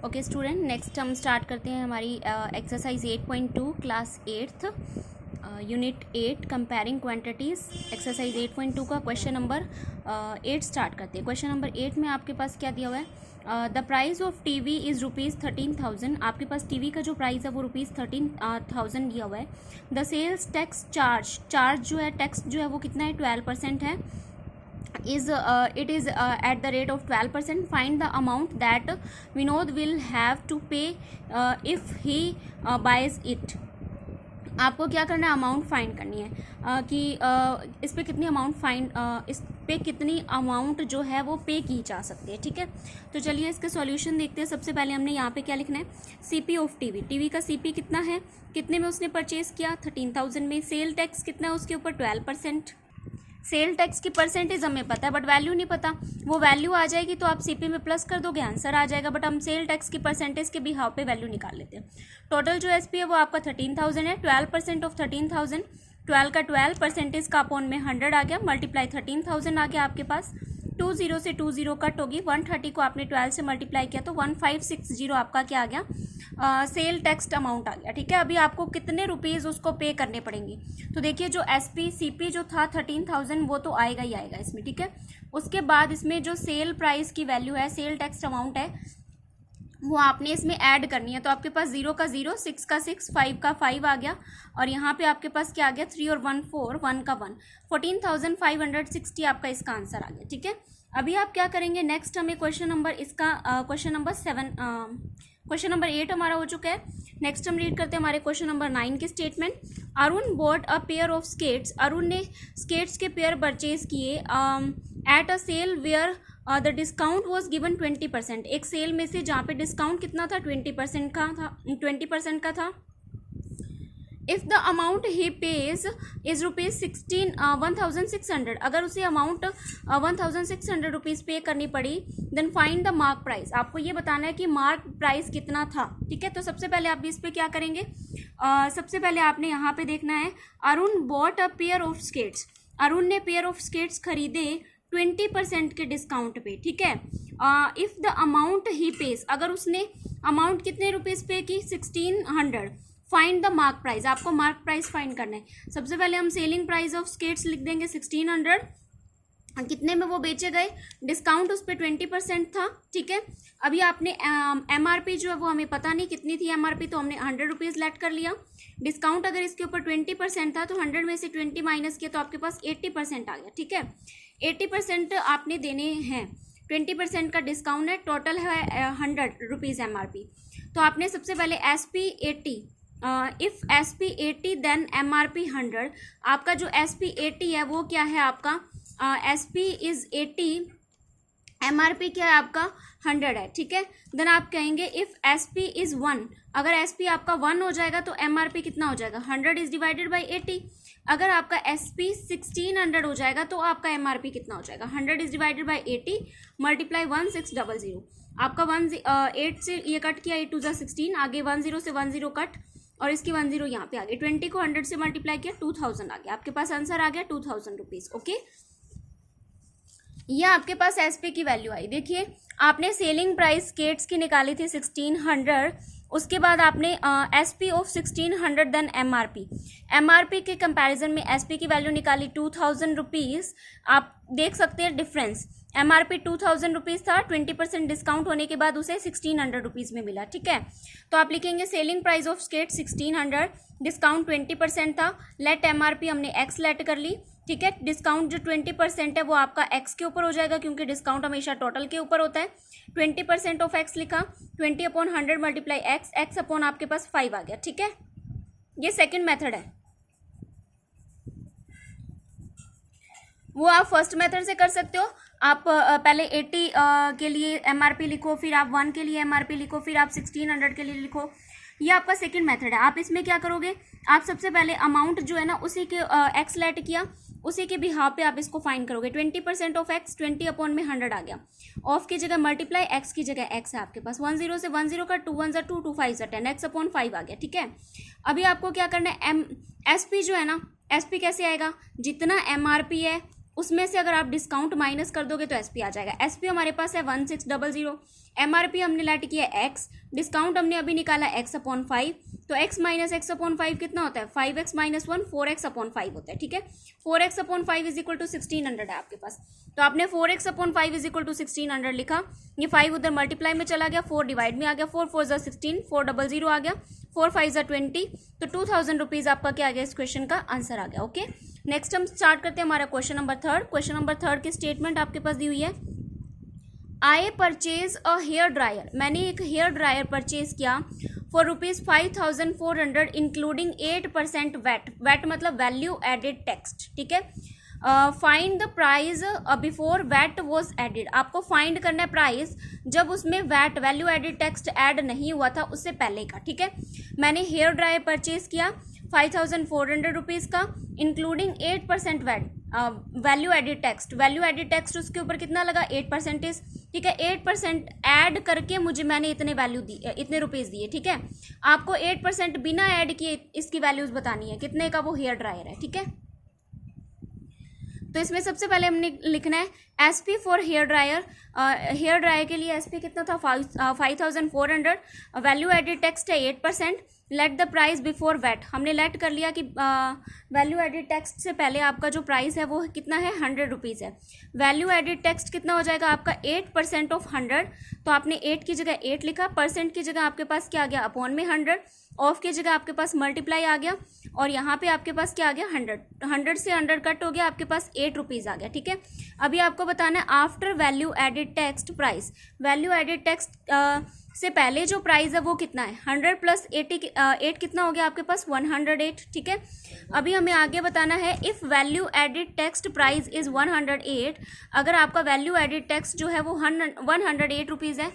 Okay student, next हम start करते हैं हमारी exercise 8.2 class 8th unit 8 comparing quantities. Exercise 8.2 का क्वेश्चन नंबर 8 स्टार्ट करते हैं। क्वेश्चन नंबर 8 में आपके पास क्या दिया हुआ है? The price of TV is ₹13,000। आपके पास टीवी का जो प्राइस है वो ₹13,000 दिया हुआ है। द सेल्स टैक्स चार्ज जो है, टैक्स जो है वो कितना है? 12% है। It is at the rate of 12%. Find the amount that Vinod will have to pay if he buys it. आपको क्या करना है? अमाउंट फाइंड करनी है कि इस पे कितनी अमाउंट इस पे कितनी अमाउंट जो है वो पे की जा सकती है। ठीक है, तो चलिए इसके सॉल्यूशन देखते हैं। सबसे पहले हमने यहाँ पे क्या लिखना है? सीपी ऑफ टीवी का सीपी कितना है, कितने में उसने परचेज किया? 13,000 में। सेल टैक्स कितना है उसके ऊपर? 12%। सेल टैक्स की परसेंटेज हमें पता है बट वैल्यू नहीं पता। वो वैल्यू आ जाएगी तो आप सीपी में प्लस कर दोगे, आंसर आ जाएगा। बट हम सेल टैक्स की परसेंटेज के बिहाव पे वैल्यू निकाल लेते हैं। टोटल जो एसपी है वो आपका 13,000 है। 12% ऑफ 13,000, 12 का 12 परसेंटेज का अपॉन में 100 आ गया, मल्टीप्लाई 13,000 आ गया आपके पास। 20 से 20 कट होगी, 130 को आपने 12 से मल्टीप्लाई किया तो 1560 आपका क्या आ गया? सेल टैक्स अमाउंट आ गया। ठीक है, अभी आपको कितने रुपीज़ उसको पे करने पड़ेंगे? तो देखिए जो एसपी सीपी जो था 13,000 वो तो आएगा ही आएगा इसमें। ठीक है, उसके बाद इसमें जो सेल प्राइस की वैल्यू है, सेल टैक्स अमाउंट है, वो आपने इसमें ऐड करनी है। तो आपके पास 0 का 0, 6 का 6, 5 का 5 आ गया और यहाँ पे आपके पास क्या आ गया? 3 और 1 4, 1 का 1, 14,560 आपका इसका आंसर आ गया। ठीक है, अभी आप क्या करेंगे? नेक्स्ट हमें क्वेश्चन नंबर 8 हमारा हो चुका है। नेक्स्ट हम रीड करते हैं हमारे क्वेश्चन नंबर 9 की statement. Arun bought a pair of skates. Arun ने स्केट्स के पेयर परचेज किए at a sale where the discount was given 20%। एक सेल में से जहाँ पे डिस्काउंट कितना था? 20% का था। If the amount he pays is ₹1,600, अगर उसे अमाउंट 1,600 रुपीज़ पे करनी पड़ी, then find the mark price. आपको ये बताना है कि मार्क प्राइस कितना था। ठीक है, तो सबसे पहले आप इस पे क्या करेंगे? सबसे पहले आपने यहाँ पे देखना है Arun bought a pair of skates. Arun ने पेयर ऑफ स्केट्स खरीदे 20% के डिस्काउंट पे। ठीक है, if the amount he page, अगर उसने अमाउंट कितने रुपीज़ पे की? 1,600। फाइंड द मार्क प्राइस, आपको मार्क प्राइस फाइंड करना है। सबसे पहले हम सेलिंग प्राइस ऑफ स्केट्स लिख देंगे 1,600। कितने में वो बेचे गए? डिस्काउंट उस पर 20% था। ठीक है, अभी आपने एमआरपी जो है वो हमें पता नहीं कितनी थी एमआरपी, तो हमने 100 रुपीज़ लेट कर लिया। डिस्काउंट अगर इसके ऊपर 20% था तो 100 में से 20 माइनस किया तो आपके पास 80% आ गया। ठीक है, 80% आपने देने हैं, 20% का डिस्काउंट है, टोटल है 100 रुपीज़ एमआरपी। तो आपने सबसे पहले SP 80, if SP 80 then MRP 100। आपका जो एसपी 80 है वो क्या है आपका? एसपी इज 80, एमआरपी क्या है आपका? 100 है। ठीक है, देन आप कहेंगे इफ़ एसपी इज 1, अगर एसपी आपका 1 हो जाएगा तो एमआरपी कितना हो जाएगा? 100 इज डिवाइडेड बाई 80। अगर आपका एसपी 1,600 हो जाएगा तो आपका एमआरपी कितना हो जाएगा? 100 इज डिवाइडेड बाई 80 मल्टीप्लाई 1600। आपका 8 से ये कट किया, 8 2 जा 16, आगे 10 से 10 कट और इसकी 10 यहाँ पे आ गई। 20 को 100 से मल्टीप्लाई किया, 2,000 आ गया। आपके पास आंसर आ गया 2,000 रुपीज़। ओके, ये आपके पास एसपी की वैल्यू आई। देखिए आपने सेलिंग प्राइस स्केट्स की निकाली थी 1,600, उसके बाद आपने एसपी ऑफ 1,600 देन एमआरपी के कंपैरिजन में एसपी की वैल्यू निकाली 2,000 रुपीज़। आप देख सकते हैं डिफरेंस, एमआरपी 2,000 रुपीज़ था, 20% डिस्काउंट होने के बाद उसे 1,600 रुपीज़ में मिला। ठीक है, तो आप लिखेंगे selling price of skate 1,600, discount 20% था, लेट एमआरपी हमने एक्स लेट कर ली। ठीक है, डिस्काउंट जो 20% है वो आपका एक्स के ऊपर हो जाएगा क्योंकि डिस्काउंट हमेशा टोटल के ऊपर होता है। 20% ऑफ एक्स लिखा, 20 अपॉन 100 मल्टीप्लाई एक्स अपॉन आपके पास 5 आ गया। ठीक है, ये सेकंड मेथड है, वो आप फर्स्ट मेथड से कर सकते हो। आप पहले 80 के लिए एमआरपी लिखो, फिर आप 1 के लिए एमआरपी लिखो, फिर आप 1,600 के लिए लिखो। ये आपका सेकंड मेथड है। आप इसमें क्या करोगे? आप सबसे पहले अमाउंट जो है ना उसी के एक्स लेट किया, उसी के बिहाव पे आप इसको फाइंड करोगे। 20% ऑफ एक्स, 20 अपॉन में 100 आ गया। ऑफ की जगह मल्टीप्लाई, एक्स की जगह एक्स है आपके पास। 10 से 10 का 2 1 2, 2 5 10, एक्स अपॉन 5 आ गया। ठीक है, अभी आपको क्या करना है? एसपी जो है ना, एसपी कैसे आएगा? जितना एमआरपी है उसमें से अगर आप डिस्काउंट माइनस कर दोगे तो एसपी आ जाएगा। एसपी हमारे पास है 1600, एमआरपी हमने लेट किया एक्स, डिस्काउंट हमने अभी निकाला x/5, तो x माइनस x/5 कितना होता है 5x माइनस 1 4x/5 होता है, ठीक है। 4x/5 इज इक्वल टू 1600 है आपके पास, तो आपने 4x/5 इज इक्वल टू 1600 लिखा, ये 5 उधर मल्टीप्लाई में चला गया, 4 डिवाइड में आ गया, 4 4 16, 400 आ गया, 4 5 20, तो 2000 रुपीज़ आपका क्या आ गया, इस क्वेश्चन का आंसर आ गया। ओके, नेक्स्ट हम स्टार्ट करते हैं हमारा question number third. Question number third की स्टेटमेंट आपके पास दी हुई है, I purchase a hair dryer, मैंने एक हेयर ड्रायर परचेज किया फॉर ₹5400 इंक्लूडिंग 8% वैट, वैट मतलब वैल्यू एडेड टैक्स, ठीक है। Find the price before VAT was added, आपको फाइंड करना है प्राइस जब उसमें VAT value added tax add नहीं हुआ था, उससे पहले का, ठीक है। मैंने हेयर ड्रायर परचेज किया 5400 रुपीज़ का including 8% VAT, value added tax, value added tax उसके ऊपर कितना लगा 8%, ठीक है। 8% ऐड करके मुझे मैंने इतने वैल्यू दी, इतने रुपीज़ दिए, ठीक है। आपको 8% बिना ऐड किए इसकी वैल्यूज बतानी है, कितने का वो हेयर ड्रायर है, ठीक है। तो इसमें सबसे पहले हमने लिखना है SP for hair dryer, hair dryer के लिए एसपी कितना था 5400, वैल्यू एडिड टैक्स है 8%, let the price before VAT, हमने लेट कर लिया कि वैल्यू एडिड टैक्स से पहले आपका जो प्राइस है वो कितना है 100 रुपीज़ है। वैल्यू एडिड टैक्स कितना हो जाएगा आपका 8% ऑफ 100, तो आपने 8 की जगह 8 लिखा, परसेंट की जगह आपके पास क्या आ गया अपॉन में 100, ऑफ की जगह आपके पास मल्टीप्लाई आ गया, और यहाँ पे आपके पास क्या आ गया 100, 100 से 100 कट हो गया, आपके पास 8 रुपीज़ आ गया, ठीक है। अभी आपको बताना है after value added tax price, value added tax से पहले जो प्राइस है वो कितना है 100 प्लस 8 कितना हो गया आपके पास 108, ठीक है। अभी हमें आगे बताना है if value added tax price is 108, अगर आपका वैल्यू एडिड टैक्स जो है वो 108 रुपीज़ है,